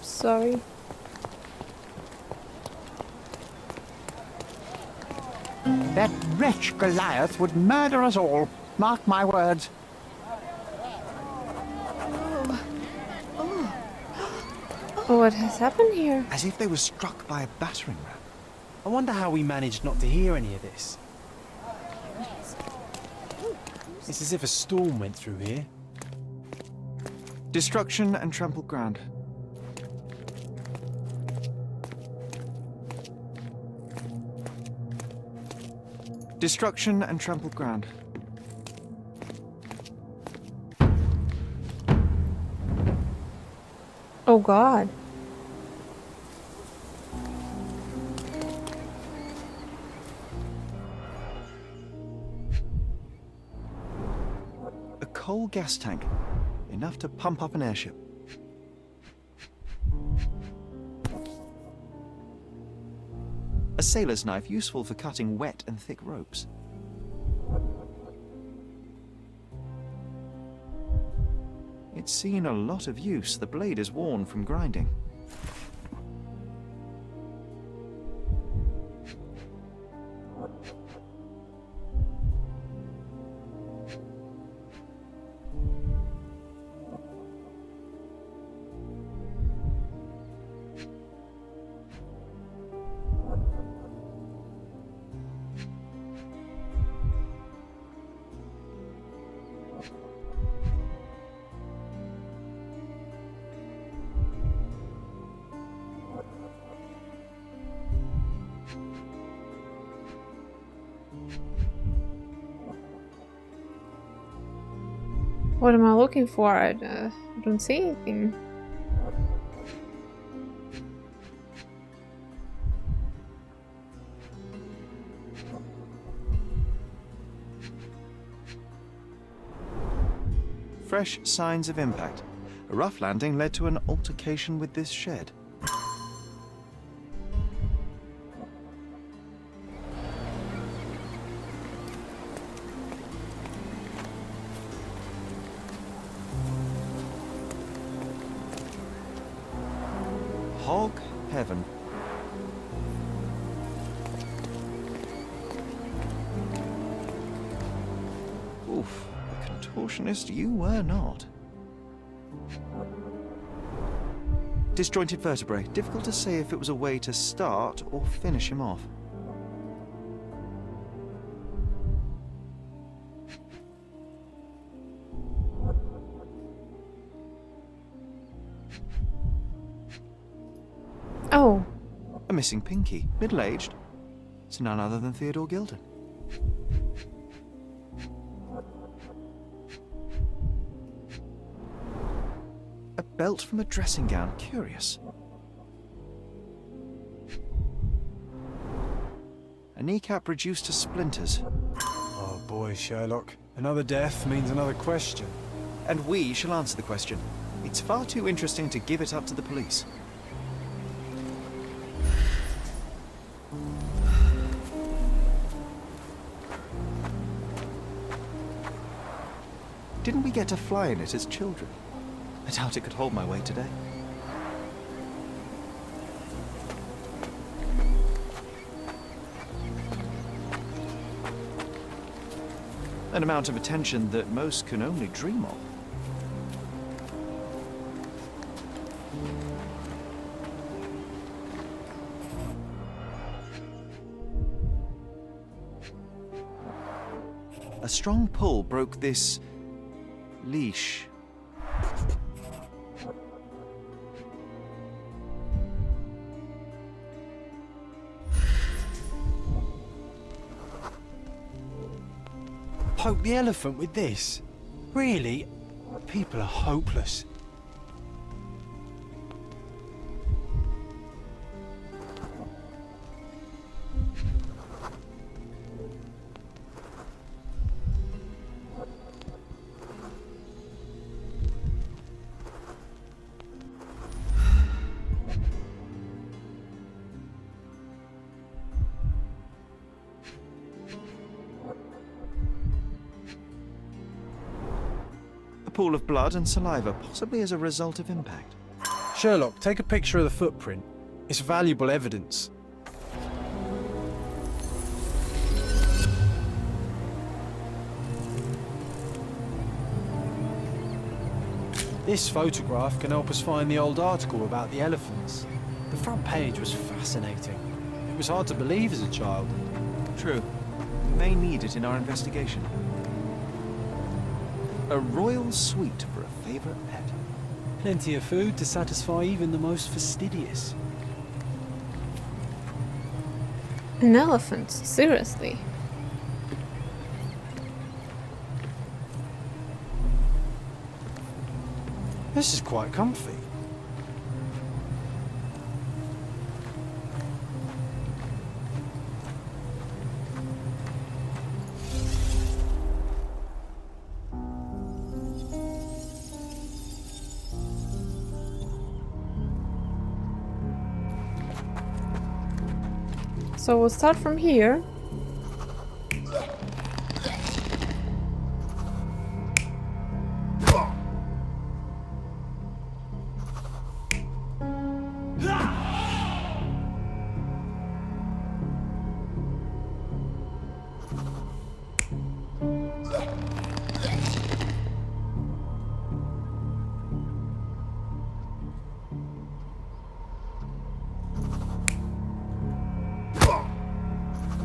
Sorry. That wretch Goliath would murder us all. Mark my words. What has happened here? As if they were struck by a battering ram. I wonder how we managed not to hear any of this. It's as if a storm went through here. Destruction and trampled ground. Destruction and trampled ground. Oh God. A coal gas tank. Enough to pump up an airship. A sailor's knife, useful for cutting wet and thick ropes. It's seen a lot of use. The blade is worn from grinding. What am I looking for? I don't see anything. Fresh signs of impact. A rough landing led to an altercation with this shed. Hog heaven. Oof, a contortionist you were not. Disjointed vertebrae. Difficult to say if it was a way to start or finish him off. Oh. A missing pinky. Middle-aged. It's none other than Theodore Gilden. A belt from a dressing gown. Curious. A kneecap reduced to splinters. Oh boy, Sherlock. Another death means another question. And we shall answer the question. It's far too interesting to give it up to the police. Didn't we get to fly in it as children? I doubt it could hold my weight today. An amount of attention that most can only dream of. A strong pull broke this leash. Poke the elephant with this? Really? People are hopeless. A pool of blood and saliva, possibly as a result of impact. Sherlock, take a picture of the footprint. It's valuable evidence. This photograph can help us find the old article about the elephants. The front page was fascinating. It was hard to believe as a child. True. We may need it in our investigation. A royal suite for a favourite pet. Plenty of food to satisfy even the most fastidious. An elephant, seriously. This is quite comfy. So we'll start from here.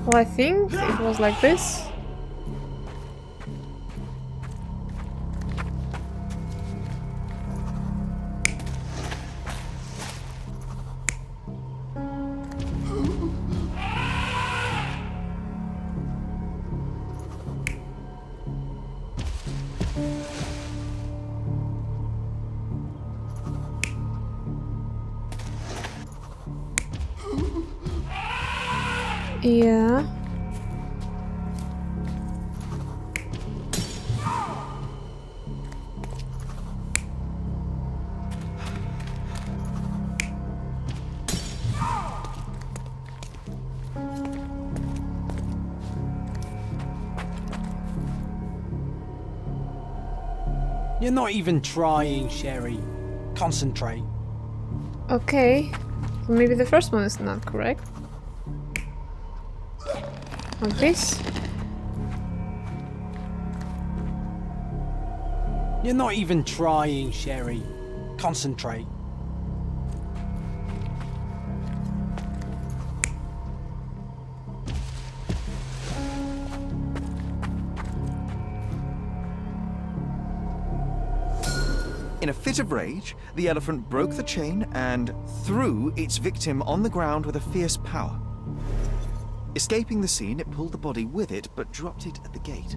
Well, I think it was like this. Yeah. You're not even trying, Sherry. Concentrate. Okay. So maybe the first one is not correct. Like this. You're not even trying, Sherry. Concentrate. In a fit of rage, the elephant broke the chain and threw its victim on the ground with a fierce power. Escaping the scene, it pulled the body with it, but dropped it at the gate.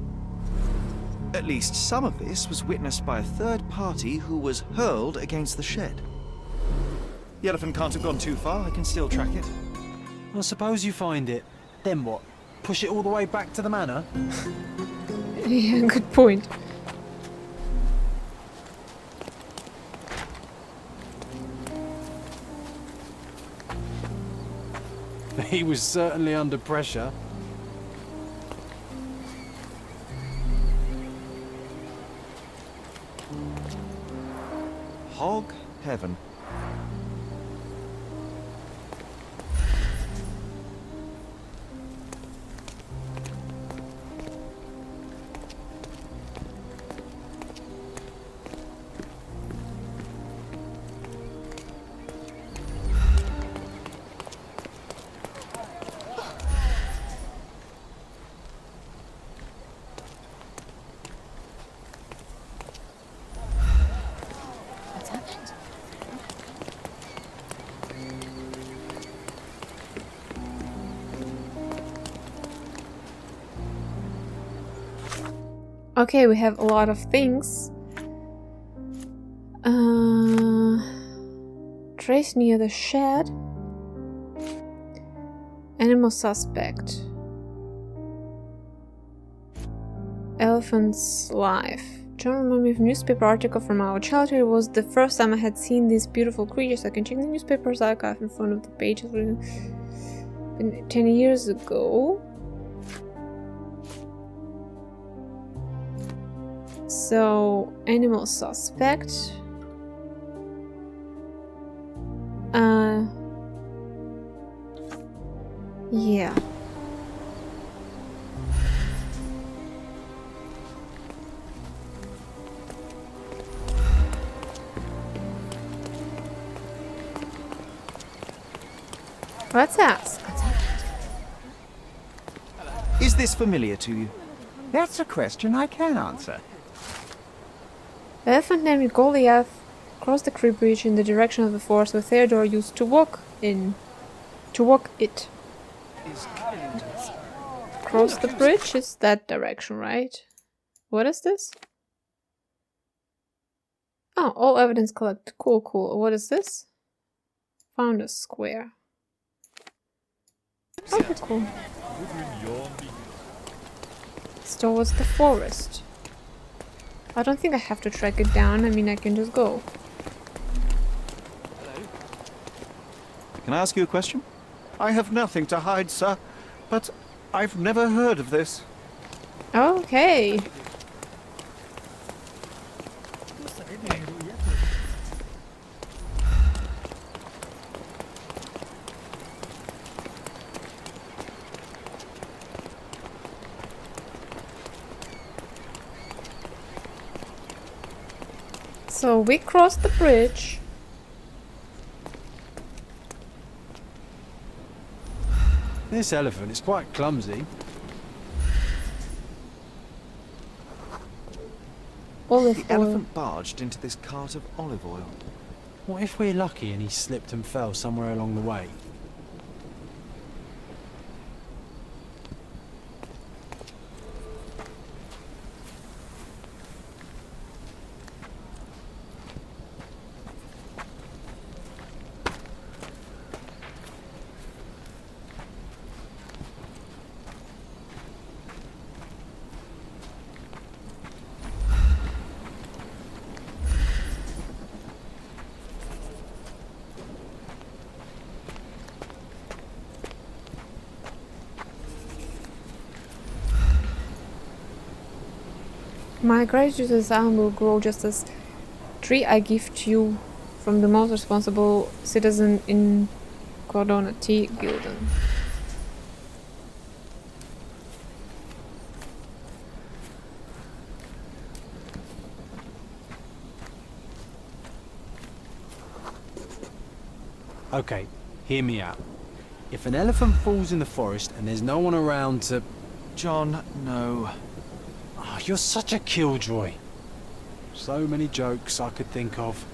At least some of this was witnessed by a third party who was hurled against the shed. The elephant can't have gone too far, I can still track it. Well, suppose you find it. Then what? Push it all the way back to the manor? Yeah, good point. He was certainly under pressure. Hog heaven. Okay, we have a lot of things. Trace near the shed. Animal suspect. Elephant's life. Don't remind me of newspaper article from our childhood. It was the first time I had seen these beautiful creatures. I can check the newspaper's archive in front of the pages. Been 10 years ago. So, animal suspect. Let's ask. Is this familiar to you? That's a question I can answer. The elephant named Goliath crossed the creek bridge in the direction of the forest where Theodore used to walk in. To walk it. Cross the bridge is that direction, right? What is this? Oh, all evidence collected. Cool, cool. What is this? Found a square. Okay, cool. It's towards the forest. I don't think I have to track it down. I mean, I can just go. Can I ask you a question? I have nothing to hide, sir, but I've never heard of this. Okay. So we crossed the bridge. This elephant is quite clumsy. Olive The oil. elephant barged into this cart of olive oil. What if we're lucky and he slipped and fell somewhere along the way? My gratitude to the sound will grow just as tree I gift you from the most responsible citizen in Cordona T. Gilden. Okay, hear me out. If an elephant falls in the forest and there's no one around to... John, no. Oh, you're such a killjoy. So many jokes I could think of.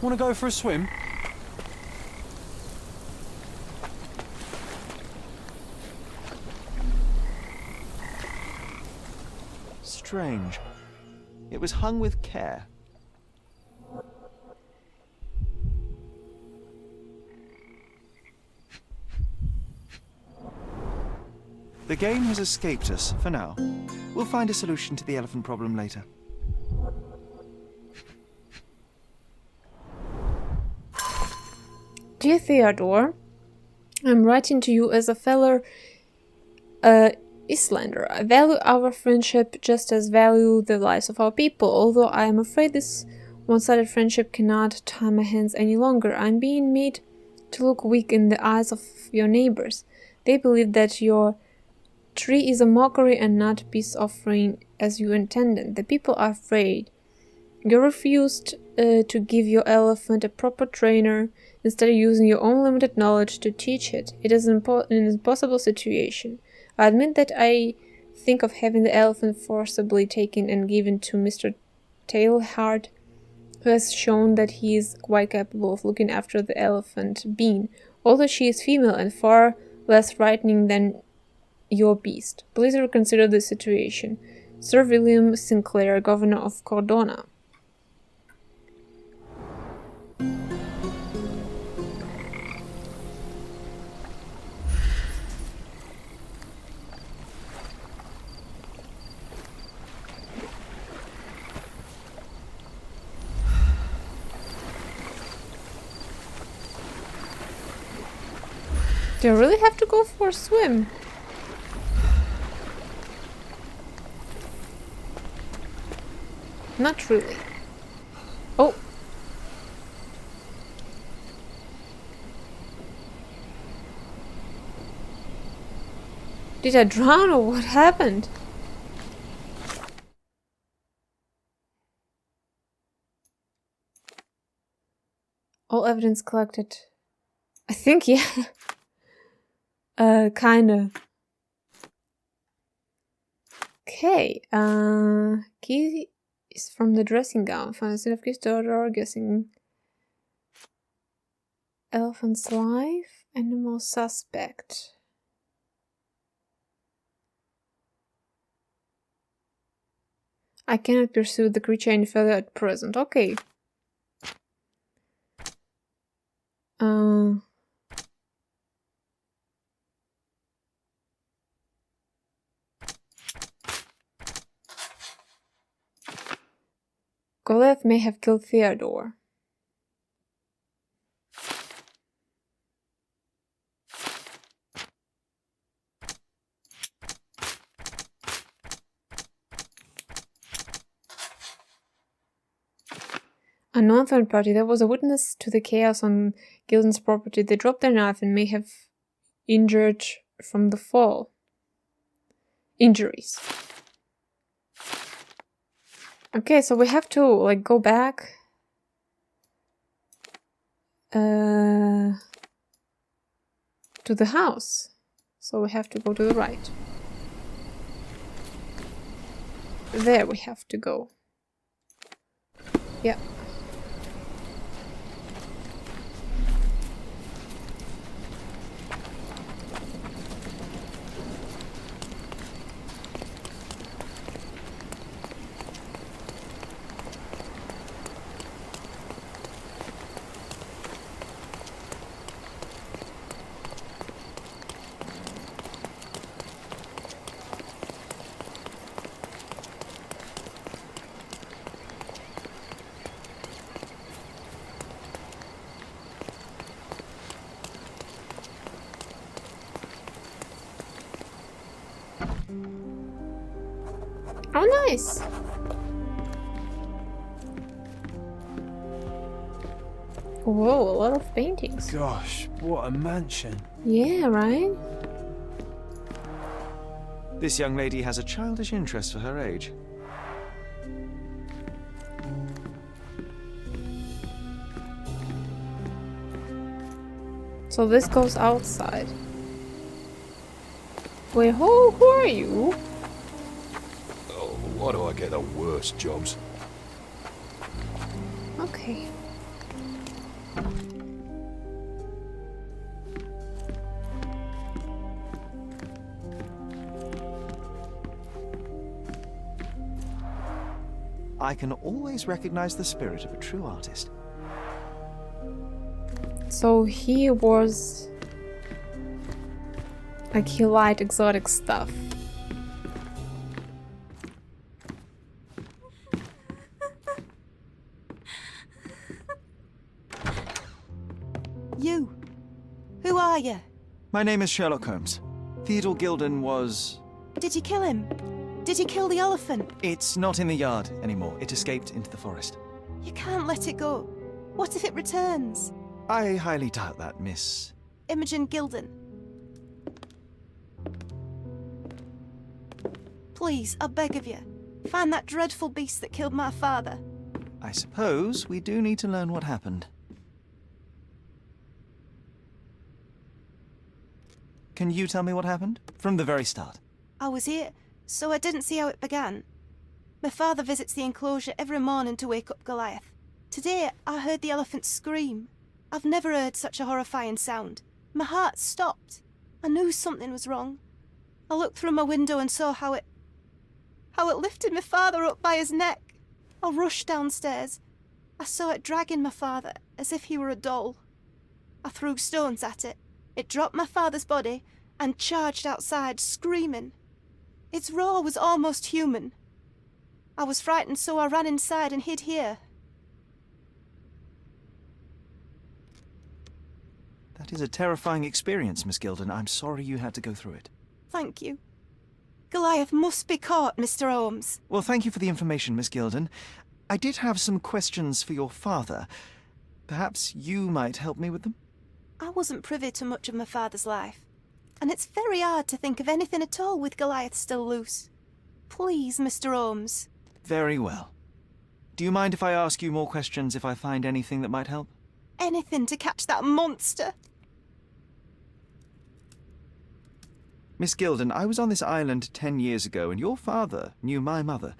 Want to go for a swim? Strange. It was hung with care. The game has escaped us for now. We'll find a solution to the elephant problem later. Dear Theodore, I'm writing to you as a fellow Islander. I value our friendship just as value the lives of our people, although I am afraid this one-sided friendship cannot tie my hands any longer. I'm being made to look weak in the eyes of your neighbors. They believe that your tree is a mockery and not peace offering as you intended. The people are afraid. You refused to give your elephant a proper trainer, instead of using your own limited knowledge to teach it. It is an impossible situation. I admit that I think of having the elephant forcibly taken and given to Mr. Tailhard, who has shown that he is quite capable of looking after the elephant bean, although she is female and far less frightening than your beast. Please reconsider the situation. Sir William Sinclair, governor of Cordona. Do I really have to go for a swim? Not really. Oh. Did I drown or what happened? All evidence collected. I think, yeah. Kinda. Okay, key is from the dressing gown. Found instead of key's daughter, guessing elephant's life, animal suspect. I cannot pursue the creature any further at present. Okay. Goliath may have killed Theodore. A non-third party. There was a witness to the chaos on Gilden's property. They dropped their knife and may have injured from the fall. Injuries. Okay, so we have to like go back to the house. So we have to go to the right. There we have to go. Yeah. Oh, nice. Whoa, a lot of paintings. Gosh, what a mansion. Yeah, right? This young lady has a childish interest for her age. So this goes outside. Wait, who are you? Oh, why do I get the worst jobs? Okay. I can always recognize the spirit of a true artist. So he was... like he liked exotic stuff. You! Who are you? My name is Sherlock Holmes. Theodore Gilden was... Did you kill him? Did you kill the elephant? It's not in the yard anymore. It escaped into the forest. You can't let it go. What if it returns? I highly doubt that, Miss... Imogen Gilden. Please, I beg of you, find that dreadful beast that killed my father. I suppose we do need to learn what happened. Can you tell me what happened? From the very start. I was here, so I didn't see how it began. My father visits the enclosure every morning to wake up Goliath. Today, I heard the elephant scream. I've never heard such a horrifying sound. My heart stopped. I knew something was wrong. I looked through my window and saw how it... how it lifted my father up by his neck. I rushed downstairs. I saw it dragging my father as if he were a doll. I threw stones at it. It dropped my father's body and charged outside, screaming. Its roar was almost human. I was frightened, so I ran inside and hid here. That is a terrifying experience, Miss Gilden. I'm sorry you had to go through it. Thank you. Goliath must be caught, Mr. Holmes. Well, thank you for the information, Miss Gilden. I did have some questions for your father. Perhaps you might help me with them? I wasn't privy to much of my father's life, and it's very hard to think of anything at all with Goliath still loose. Please, Mr. Holmes. Very well. Do you mind if I ask you more questions if I find anything that might help? Anything to catch that monster. Miss Gilden, I was on this island 10 years ago, and your father knew my mother.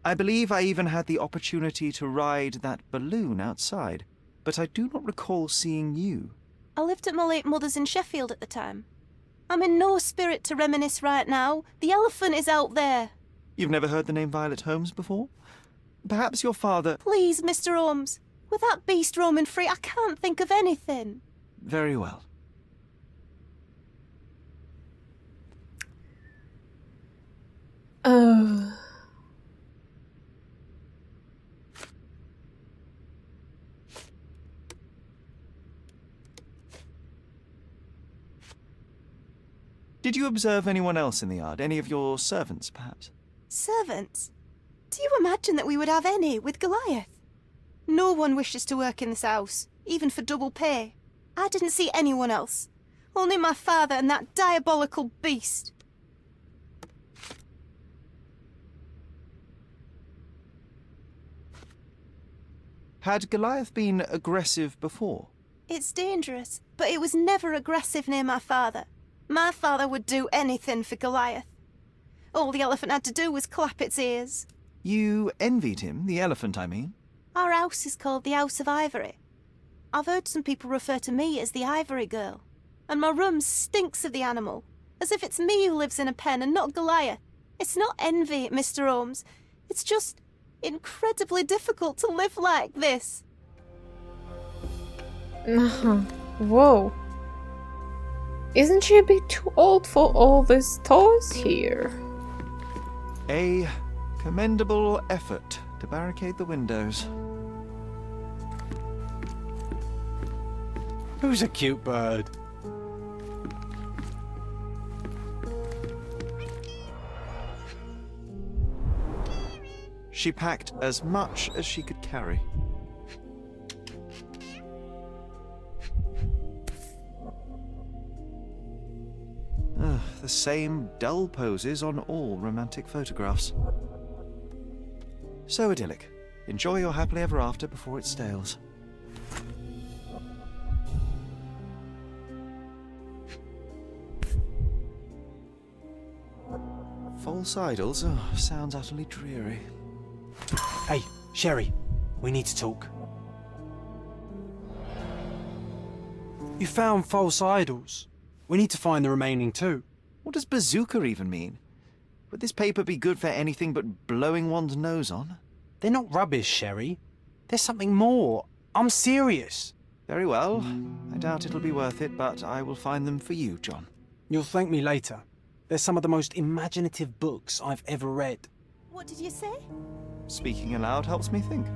I believe I even had the opportunity to ride that balloon outside, but I do not recall seeing you. I lived at my late mother's in Sheffield at the time. I'm in no spirit to reminisce right now. The elephant is out there. You've never heard the name Violet Holmes before? Perhaps your father... Please, Mr. Holmes. With that beast roaming free, I can't think of anything. Very well. Oh. Did you observe anyone else in the yard? Any of your servants, perhaps? Servants? Do you imagine that we would have any with Goliath? No one wishes to work in this house, even for double pay. I didn't see anyone else. Only my father and that diabolical beast. Had Goliath been aggressive before? It's dangerous, but it was never aggressive near my father. My father would do anything for Goliath. All the elephant had to do was clap its ears. You envied him, the elephant, I mean? Our house is called the House of Ivory. I've heard some people refer to me as the Ivory Girl. And my room stinks of the animal, as if it's me who lives in a pen and not Goliath. It's not envy, Mr. Holmes. It's just incredibly difficult to live like this. Whoa. Isn't she a bit too old for all these toys here? A commendable effort to barricade the windows. Who's a cute bird? She packed as much as she could carry. The same dull poses on all romantic photographs. So idyllic. Enjoy your happily ever after before it stales. False idols? Oh, sounds utterly dreary. Hey, Sherry, we need to talk. You found false idols. We need to find the remaining two. What does bazooka even mean? Would this paper be good for anything but blowing one's nose on? They're not rubbish, Sherry. There's something more. I'm serious. Very well. I doubt it'll be worth it, but I will find them for you, John. You'll thank me later. They're some of the most imaginative books I've ever read. What did you say? Speaking aloud helps me think.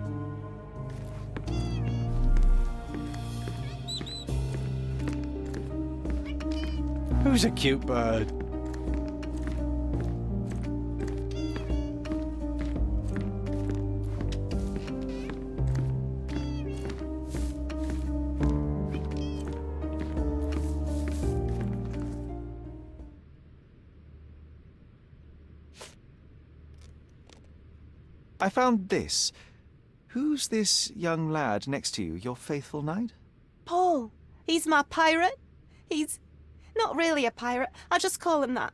Who's a cute bird? I found this. Who's this young lad next to you, your faithful knight? Paul. He's my pirate. He's not really a pirate. I just call him that.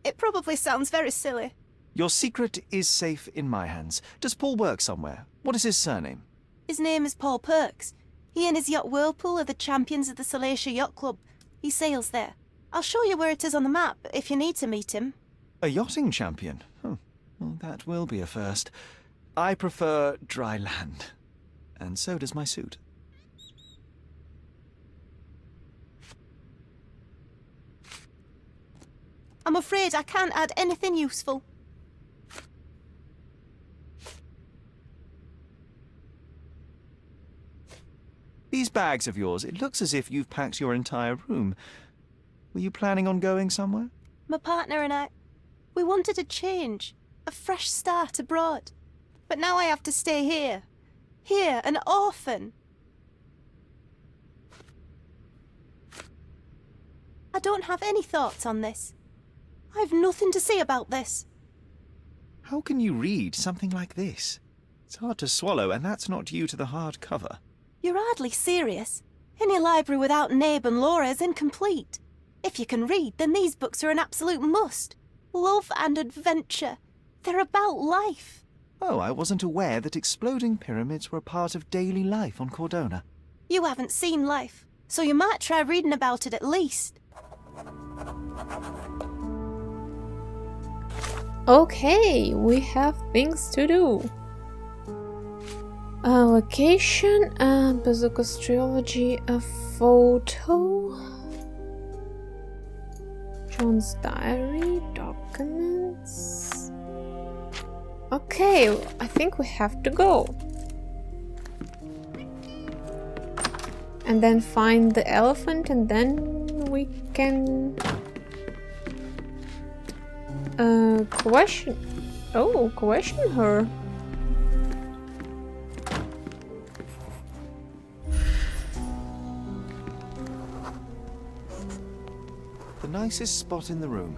It probably sounds very silly. Your secret is safe in my hands. Does Paul work somewhere? What is his surname? His name is Paul Perks. He and his yacht Whirlpool are the champions of the Salacia Yacht Club. He sails there. I'll show you where it is on the map if you need to meet him. A yachting champion? Well, that will be a first. I prefer dry land. And so does my suit. I'm afraid I can't add anything useful. These bags of yours, it looks as if you've packed your entire room. Were you planning on going somewhere? My partner and I, we wanted a change, a fresh start abroad. But now I have to stay here. Here, an orphan. I don't have any thoughts on this. I've nothing to say about this. How can you read something like this? It's hard to swallow, and that's not due to the hard cover. You're hardly serious. Any library without Nabe and Laura is incomplete. If you can read, then these books are an absolute must. Love and adventure. They're about life. Oh, I wasn't aware that exploding pyramids were a part of daily life on Cordona. You haven't seen life, so you might try reading about it at least. Okay, we have things to do. A location, Bazooka's trilogy, a photo, John's diary, documents. Okay, I think we have to go. And then find the elephant, and then we can question her. The nicest spot in the room.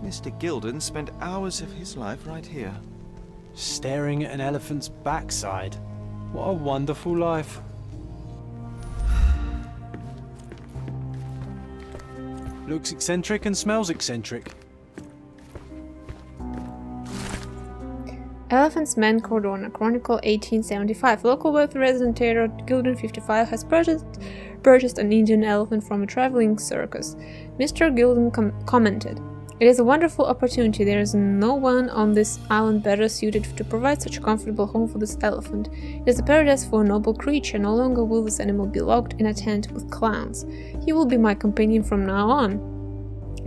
Mr. Gilden spent hours of his life right here. Staring at an elephant's backside. What a wonderful life. Looks eccentric and smells eccentric. Elephant's Man, Cordona, Chronicle 1875. Local wealthy resident Taylor Gilden, 55, has purchased an Indian elephant from a traveling circus. Mr. Gilden commented, "It is a wonderful opportunity. There is no one on this island better suited to provide such a comfortable home for this elephant. It is a paradise for a noble creature. No longer will this animal be locked in a tent with clowns. He will be my companion from now on.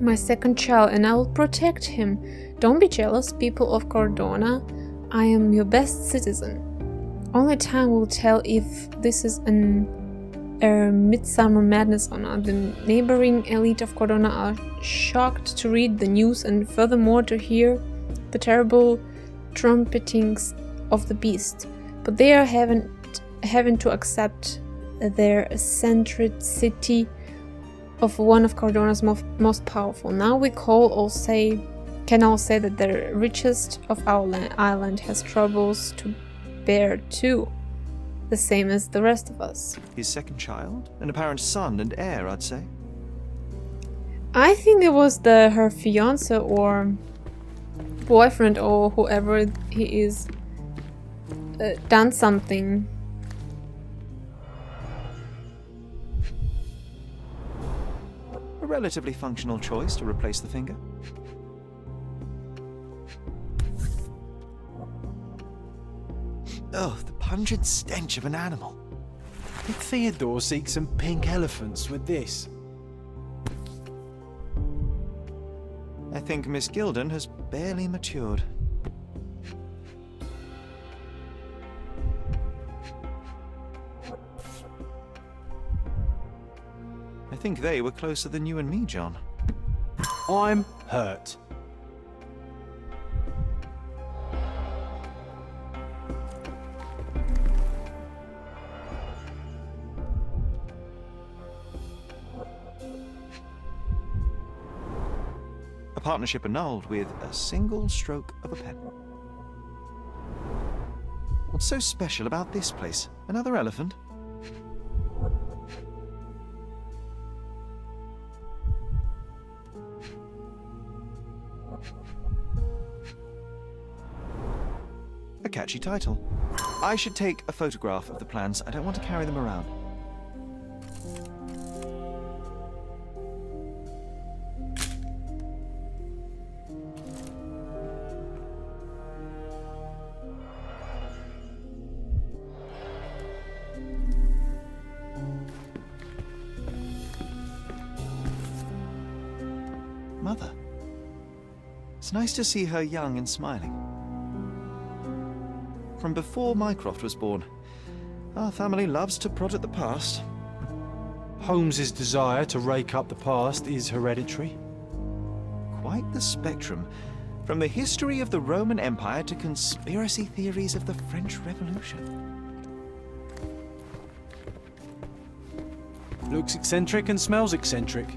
My second child, and I will protect him. Don't be jealous, people of Cordona. I am your best citizen. Only time will tell if this is a midsummer madness or not. The neighboring elite of Cordona are shocked to read the news and furthermore to hear the terrible trumpetings of the beast. But they are having to accept their eccentricity of one of Cordona's most powerful. Now we can all say that the richest of our island has troubles to bear too, the same as the rest of us." His second child? An apparent son and heir, I'd say. I think it was her fiance or boyfriend or whoever he is done something. A relatively functional choice to replace the finger. Oh, the pungent stench of an animal. Did Theodore seek some pink elephants with this? I think Miss Gilden has barely matured. I think they were closer than you and me, John. I'm hurt. A partnership annulled with a single stroke of a pen. What's so special about this place? Another elephant? A catchy title. I should take a photograph of the plans. I don't want to carry them around. mother. It's nice to see her young and smiling. From before Mycroft was born, our family loves to prod at the past. Holmes's desire to rake up the past is hereditary. Quite the spectrum, from the history of the Roman Empire to conspiracy theories of the French Revolution. Looks eccentric and smells eccentric.